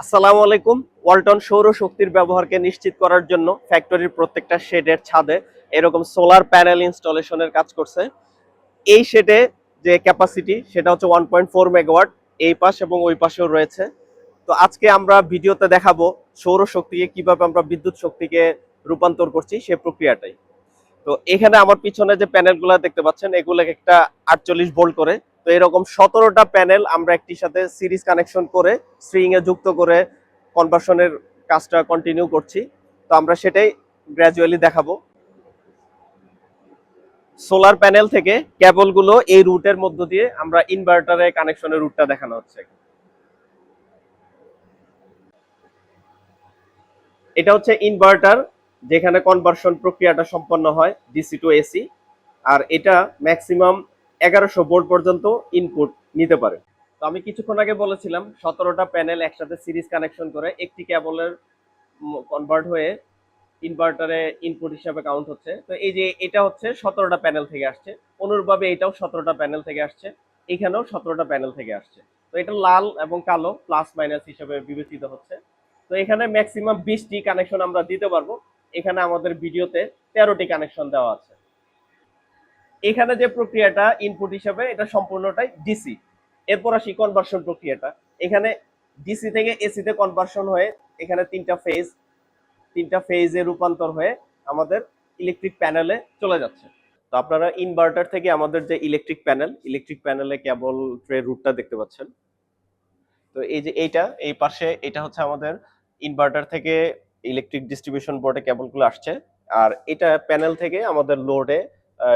আসসালামু আলাইকুম। ওয়ালটন সৌরশক্তির ব্যবহারকে নিশ্চিত করার জন্য ফ্যাক্টরির প্রত্যেকটা শেডের ছাদে এরকম সোলার প্যানেল ইনস্টলেশনের কাজ করছে। এই শেডে যে ক্যাপাসিটি সেটা হচ্ছে 1.4 মেগাওয়াট, এই পাশ এবং ওই পাশেও রয়েছে। তো আজকে আমরা ভিডিওতে দেখাবো সৌরশক্তিকে কিভাবে আমরা বিদ্যুৎ শক্তিকে রূপান্তর করছি সেই প্রক্রিয়াটাই। তো এখানে আমার পিছনে যে প্যানেলগুলো দেখতে পাচ্ছেন এগুলো একটা 48 ভোল্ট করে। তো এরকম 17টা প্যানেল আমরা একটির সাথে সিরিজ কানেকশন করে স্ট্রিং এ যুক্ত করে কনভার্সনের কাজটা কন্টিনিউ করছি। তো আমরা সেটাই গ্র্যাজুয়ালি দেখাবো। সোলার প্যানেল থেকে কেবলগুলো এই রুটের মধ্য দিয়ে আমরা ইনভার্টারে কানেকশনের রুটটা দেখানো হচ্ছে। এটা হচ্ছে ইনভার্টার, যেখানে কনভার্সন প্রক্রিয়াটা সম্পন্ন হয় ডিসি টু এসি। আর এটা ম্যাক্সিমাম 1100 ভোল্ট পর্যন্ত ইনপুট নিতে পারে। তো আমি কিছুক্ষণ আগে বলেছিলাম 17টা প্যানেল একসাথে সিরিজ কানেকশন করে একটি কেবলের কনভার্ট হয়ে ইনভার্টারে ইনপুট হিসাবে কাউন্ট হচ্ছে। তো এই যে এটা হচ্ছে 17টা প্যানেল থেকে আসছে, অনুরূপভাবে এটাও 17টা প্যানেল থেকে আসছে, এখানেও 17টা প্যানেল থেকে আসছে। তো এটা লাল এবং কালো প্লাস মাইনাস হিসেবে বিবেচিত হচ্ছে। তো এখানে ম্যাক্সিমাম 20টি কানেকশন আমরা দিতে পারবো। এখানে আমাদের ভিডিওতে 13টি কানেকশন দেওয়া আছে। এখানে যে প্রক্রিয়াটা ইনপুট হিসেবে এটা সম্পূর্ণটাই ডিসি। এরপর আসি কনভার্সন প্রক্রিয়াটা। এখানে ডিসি থেকে এসি তে কনভার্সন হয়ে এখানে তিনটা ফেজে রূপান্তর হয়ে আমাদের ইলেকট্রিক প্যানেলে চলে যাচ্ছে। তো আপনারা ইনভার্টার থেকে আমাদের যে ইলেকট্রিক প্যানেলে কেবল ট্রে রুটটা দেখতে পাচ্ছেন। তো এই যে এই পাশে এটা হচ্ছে আমাদের ইনভার্টার থেকে ইলেকট্রিক ডিস্ট্রিবিউশন বোর্ডে কেবলগুলো আসছে। আর এটা প্যানেল থেকে আমাদের লোডে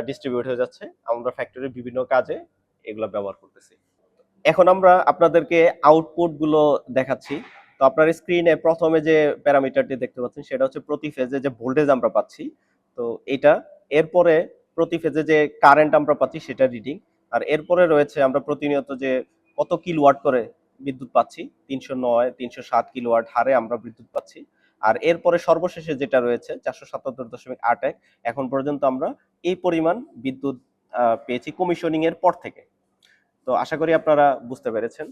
ডিস্ট্রিবিউট হয়ে যাচ্ছে। আমরা ফ্যাক্টরির বিভিন্ন কাজে এগুলো ব্যবহার করতেছি। এখন আমরা আপনাদেরকে আউটপুট গুলো দেখাচ্ছি। তো আপনার স্ক্রিনে প্রথমে যে প্যারামিটারটি দেখতে পাচ্ছেন সেটা হচ্ছে প্রতি ফেজে যে ভোল্টেজ আমরা পাচ্ছি। তো এটা এরপরে প্রতি ফেজে যে কারেন্ট আমরা পাচ্ছি সেটা রিডিং। আর এরপরে রয়েছে আমরা প্রতিনিয়ত যে কত কিলোওয়াট করে বিদ্যুৎ পাচ্ছি, 309 307 কিলোওয়াট হারে আমরা বিদ্যুৎ পাচ্ছি। আর এরপরে সর্বশেষে যেটা রয়েছে 477.81, এখন পর্যন্ত আমরা এই পরিমাণ বিদ্যুৎ পেয়েছি কমিশনিং এর পর থেকে। তো আশা করি আপনারা বুঝতে পেরেছেন।